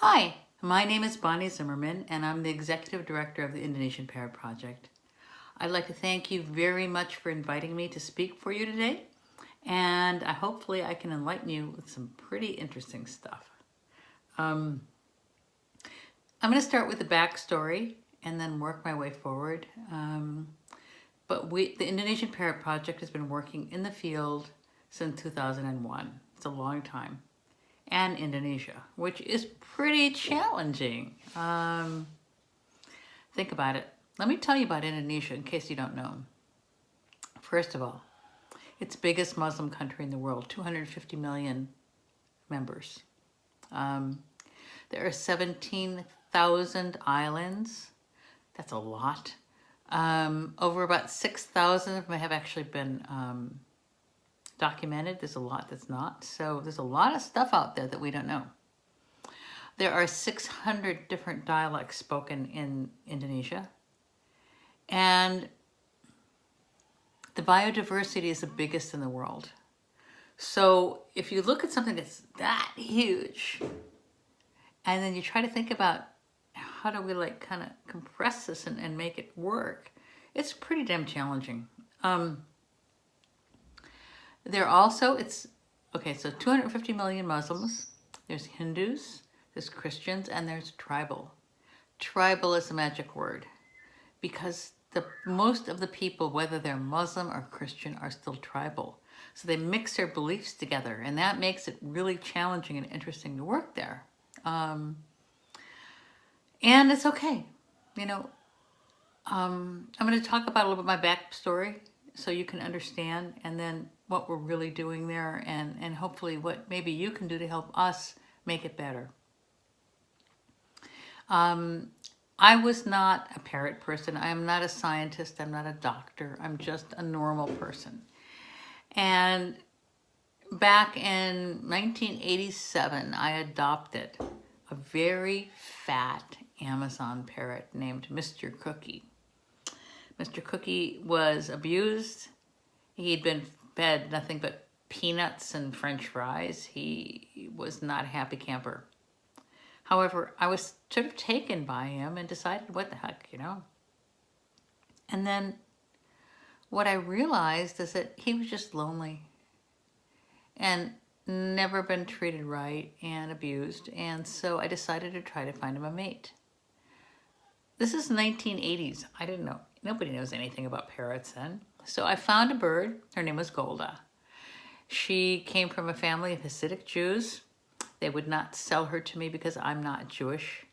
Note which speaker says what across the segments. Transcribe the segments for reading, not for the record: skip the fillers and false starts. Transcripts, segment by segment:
Speaker 1: Hi, my name is Bonnie Zimmerman, and I'm the Executive Director of the Indonesian Parrot Project. I'd like to thank you very much for inviting me to speak for you today, and hopefully I can enlighten you with some pretty interesting stuff. I'm going to start with the backstory and then work my way forward. The Indonesian Parrot Project has been working in the field since 2001. It's a long time. And Indonesia, which is pretty challenging. Think about it. Let me tell you about Indonesia in case you don't know. First of all, it's the biggest Muslim country in the world, 250 million members. There are 17,000 islands. That's a lot. Over about 6,000 of them have actually been documented. There's a lot that's not. So there's a lot of stuff out there that we don't know. There are 600 different dialects spoken in Indonesia. And the biodiversity is the biggest in the world. So if you look at something that's that huge, and then you try to think about how do we kind of compress this and make it work, it's pretty damn challenging. So 250 million Muslims, there's Hindus, there's Christians, and there's tribal. Tribal is a magic word because most of the people, whether they're Muslim or Christian, are still tribal. So they mix their beliefs together, and that makes it really challenging and interesting to work there. And it's okay. I'm going to talk about a little bit of my backstory so you can understand, and then what we're really doing there, and hopefully what maybe you can do to help us make it better. I was not a parrot person. I am not a scientist. I'm not a doctor. I'm just a normal person. And back in 1987, I adopted a very fat Amazon parrot named Mr. Cookie. Mr. Cookie was abused. He'd been fed nothing but peanuts and French fries. He was not a happy camper. However, I was sort of taken by him and decided, what the heck, And then what I realized is that he was just lonely and never been treated right and abused. And so I decided to try to find him a mate. This is 1980s. I didn't know. Nobody knows anything about parrots then. So I found a bird. Her name was Golda. She came from a family of Hasidic Jews. They would not sell her to me because I'm not Jewish.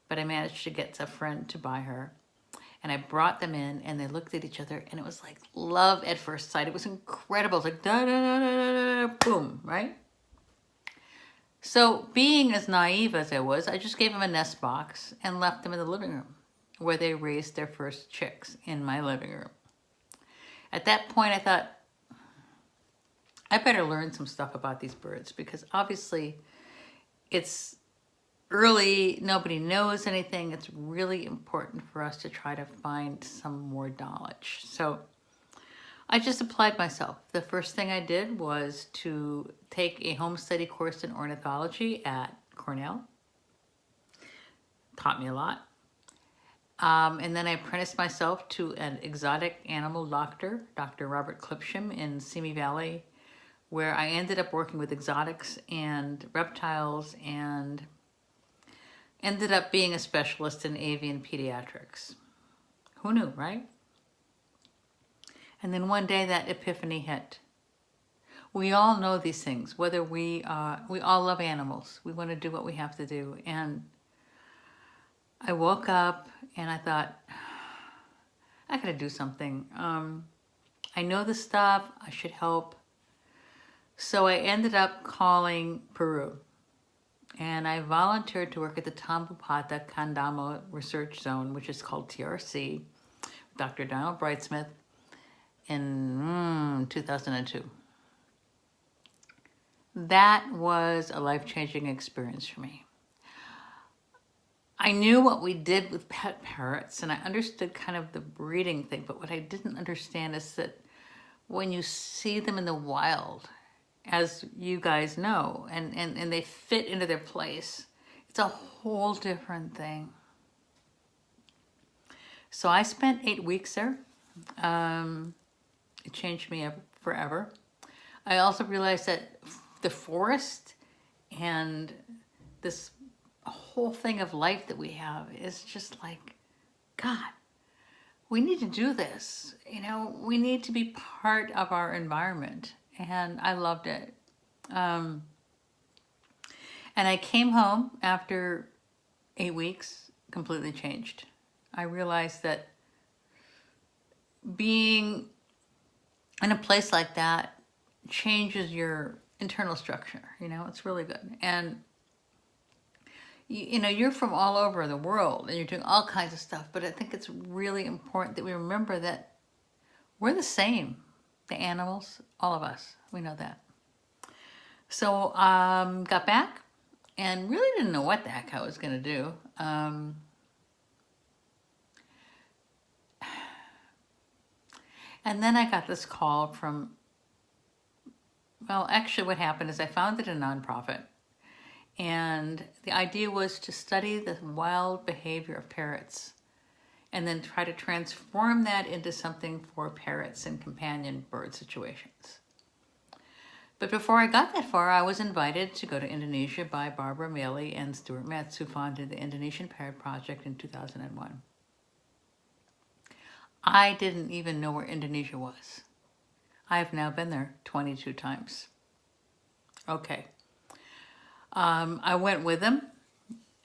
Speaker 1: But I managed to get a friend to buy her. And I brought them in, and they looked at each other, and it was like love at first sight. It was incredible. It was like da-da-da-da-da, boom, right? So being as naive as I was, I just gave them a nest box and left them in the living room where they raised their first chicks in my living room. At that point, I thought, I better learn some stuff about these birds because obviously it's early, nobody knows anything. It's really important for us to try to find some more knowledge. So I just applied myself. The first thing I did was to take a home study course in ornithology at Cornell. Taught me a lot. And then I apprenticed myself to an exotic animal doctor, Dr. Robert Clipsham in Simi Valley, where I ended up working with exotics and reptiles and ended up being a specialist in avian pediatrics. Who knew, right? And then one day that epiphany hit. We all know these things, whether we all love animals. We want to do what we have to do. And I woke up and I thought, I gotta do something. I know this stuff, I should help. So I ended up calling Peru. And I volunteered to work at the Tambupata Kandamo Research Zone, which is called TRC, with Dr. Donald Brightsmith in 2002. That was a life-changing experience for me. I knew what we did with pet parrots, and I understood kind of the breeding thing, but what I didn't understand is that when you see them in the wild, as you guys know, and they fit into their place, It's a whole different thing. So I spent 8 weeks there. It changed me forever. I also realized that the forest and this whole thing of life that we have is just like, God, we need to do this. You know, we need to be part of our environment. And I loved it. And I came home after 8 weeks, completely changed. I realized that being in a place like that changes your internal structure. You know, it's really good. And you know, you're from all over the world and you're doing all kinds of stuff, but I think it's really important that we remember that we're the same. The animals, all of us, we know that. So got back and really didn't know what the heck I was going to do. And then I got this call from, well, actually what happened is I founded a nonprofit. And the idea was to study the wild behavior of parrots and then try to transform that into something for parrots in companion bird situations. But before I got that far, I was invited to go to Indonesia by Barbara Maley and Stuart Metz, who founded the Indonesian Parrot Project in 2001. I didn't even know where Indonesia was. I've now been there 22 times. Okay. I went with them.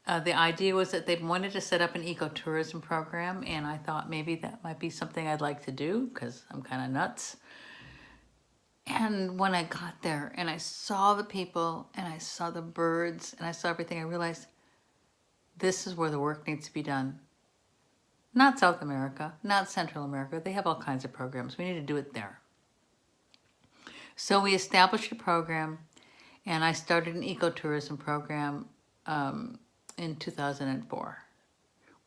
Speaker 1: The idea was that they wanted to set up an ecotourism program, and I thought maybe that might be something I'd like to do because I'm kind of nuts. And when I got there and I saw the people and I saw the birds and I saw everything, I realized this is where the work needs to be done. Not South America, not Central America. They have all kinds of programs. We need to do it there. So we established a program, and I started an ecotourism program in 2004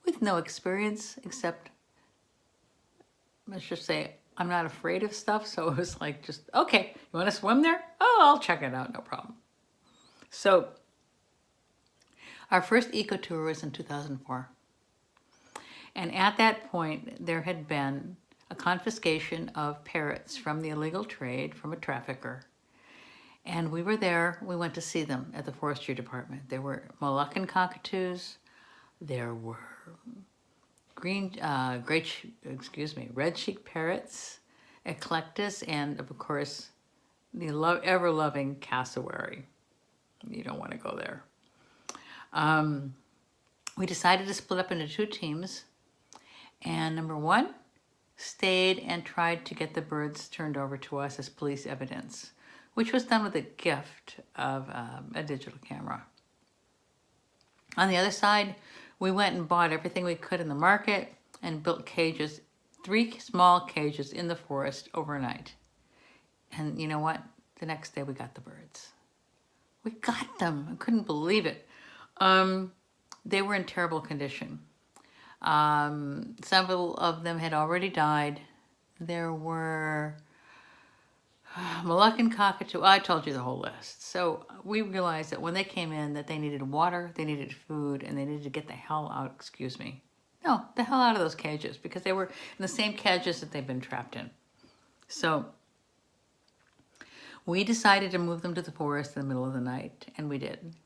Speaker 1: with no experience except, let's just say, I'm not afraid of stuff. So it was like, just, okay, you want to swim there? Oh, I'll check it out, no problem. So our first eco tour was in 2004. And at that point, there had been a confiscation of parrots from the illegal trade from a trafficker. And we were there, we went to see them at the forestry department. There were Moluccan cockatoos, there were red-cheeked parrots, eclectus, and of course, the ever-loving cassowary. You don't want to go there. We decided to split up into 2 teams. And number 1 stayed and tried to get the birds turned over to us as police evidence, which was done with a gift of a digital camera. On the other side, we went and bought everything we could in the market and built cages, 3 small cages in the forest overnight. And you know what? The next day we got the birds. We got them. I couldn't believe it. They were in terrible condition. Several of them had already died. There were Moluccan cockatoo. I told you the whole list. So we realized that when they came in that they needed water, they needed food, and they needed to get the hell out, the hell out of those cages, because they were in the same cages that they've been trapped in. So we decided to move them to the forest in the middle of the night, and we did.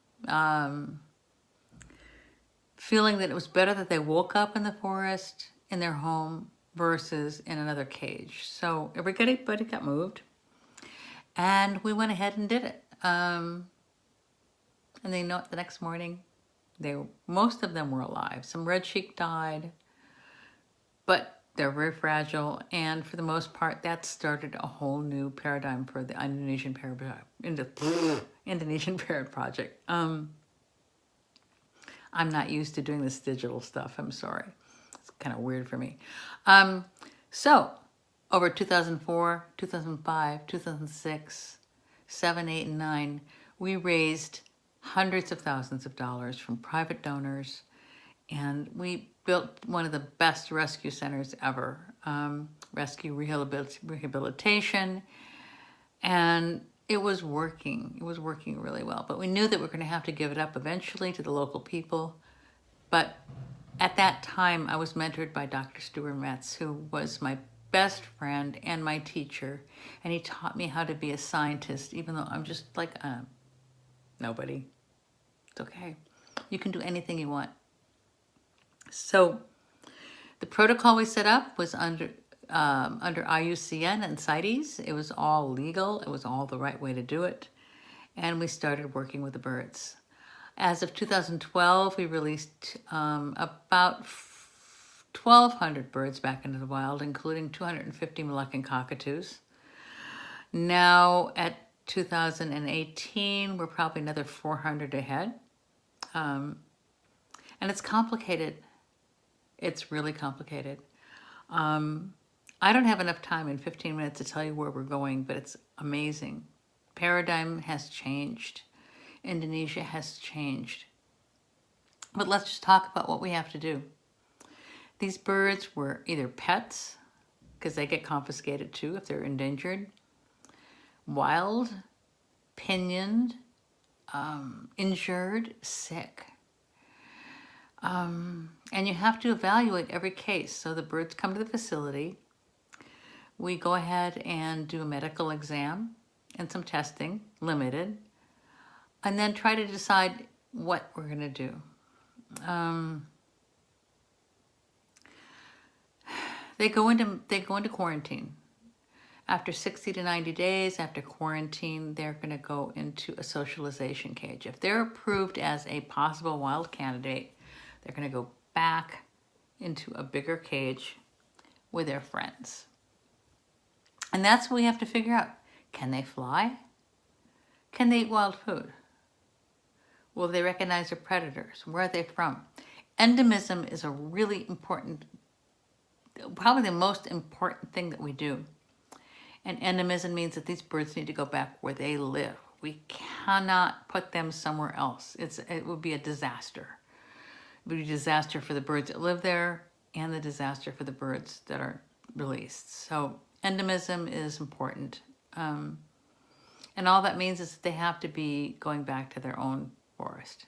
Speaker 1: Feeling that it was better that they woke up in the forest in their home versus in another cage. So everybody got moved, and we went ahead and did it. And they know the next morning, most of them were alive. Some red cheek died, but they're very fragile. And for the most part, that started a whole new paradigm for the Indonesian Parrot Project. I'm not used to doing this digital stuff. I'm sorry. It's kind of weird for me. So over 2004, 2005, 2006, 7, 8, and 9, we raised hundreds of thousands of dollars from private donors, and we built one of the best rescue centers ever, rescue rehabilitation, and it was working. It was working really well. But we knew that we were going to have to give it up eventually to the local people. But at that time, I was mentored by Dr. Stuart Metz, who was my best friend and my teacher. And he taught me how to be a scientist, even though I'm just like nobody. It's okay. You can do anything you want. So the protocol we set up was under IUCN and CITES. It was all legal. It was all the right way to do it. And we started working with the birds. As of 2012, we released about 1,200 birds back into the wild, including 250 Moluccan cockatoos. Now at 2018, we're probably another 400 ahead. And it's complicated. It's really complicated. I don't have enough time in 15 minutes to tell you where we're going, but it's amazing. Paradigm has changed. Indonesia has changed. But let's just talk about what we have to do. These birds were either pets, because they get confiscated too if they're endangered, wild, pinioned, injured, sick. And you have to evaluate every case. So the birds come to the facility. We go ahead and do a medical exam and some testing, limited, and then try to decide what we're going to do. They go into quarantine. After 60 to 90 days after quarantine, they're going to go into a socialization cage. If they're approved as a possible wild candidate, they're going to go back into a bigger cage with their friends. And that's what we have to figure out. Can they fly? Can they eat wild food? Will they recognize their predators? Where are they from? Endemism is a really important, probably the most important thing that we do. And endemism means that these birds need to go back where they live. We cannot put them somewhere else. It would be a disaster. It would be a disaster for the birds that live there and the disaster for the birds that are released. So endemism is important. And all that means is that they have to be going back to their own forest.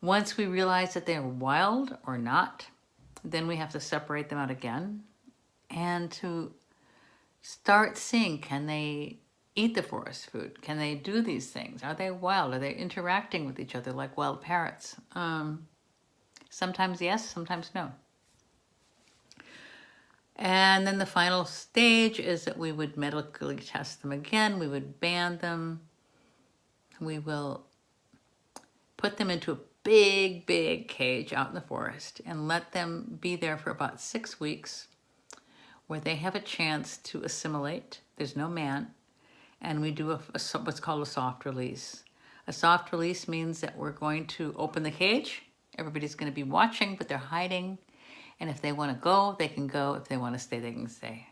Speaker 1: Once we realize that they're wild or not, then we have to separate them out again and to start seeing, can they eat the forest food? Can they do these things? Are they wild? Are they interacting with each other like wild parrots? Sometimes yes, sometimes no. And then the final stage is that we would medically test them again. We would ban them. We will put them into a big, big cage out in the forest and let them be there for about 6 weeks where they have a chance to assimilate. There's no man. And we do what's called a soft release. A soft release means that we're going to open the cage. Everybody's going to be watching, but they're hiding. And if they want to go, they can go. If they want to stay, they can stay.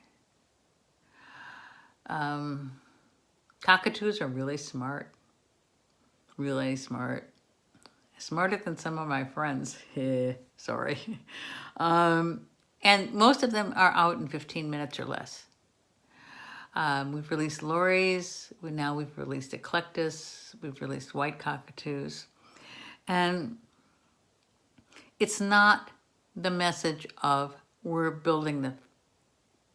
Speaker 1: Cockatoos are really smart. Really smart. Smarter than some of my friends. Sorry. And most of them are out in 15 minutes or less. We've released lories. We've released eclectus. We've released white cockatoos. And it's not the message of we're building the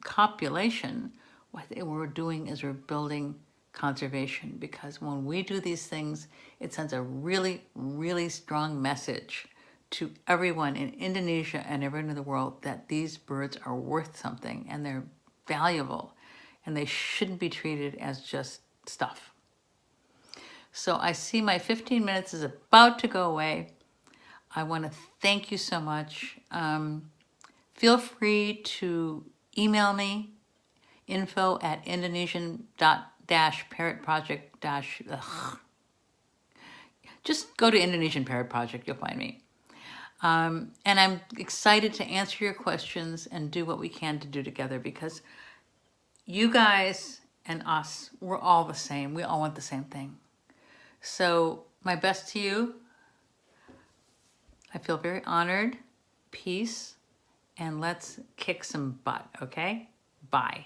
Speaker 1: copulation. What we're doing is we're building conservation, because when we do these things, it sends a really, really strong message to everyone in Indonesia and everyone in the world that these birds are worth something and they're valuable and they shouldn't be treated as just stuff. So I see my 15 minutes is about to go away. I want to thank you so much. Feel free to email me, info@indonesian.parrotproject. Just go to Indonesian Parrot Project, you'll find me. And I'm excited to answer your questions and do what we can to do together, because you guys and us, we're all the same. We all want the same thing. So my best to you. I feel very honored. Peace. And let's kick some butt, okay? Bye.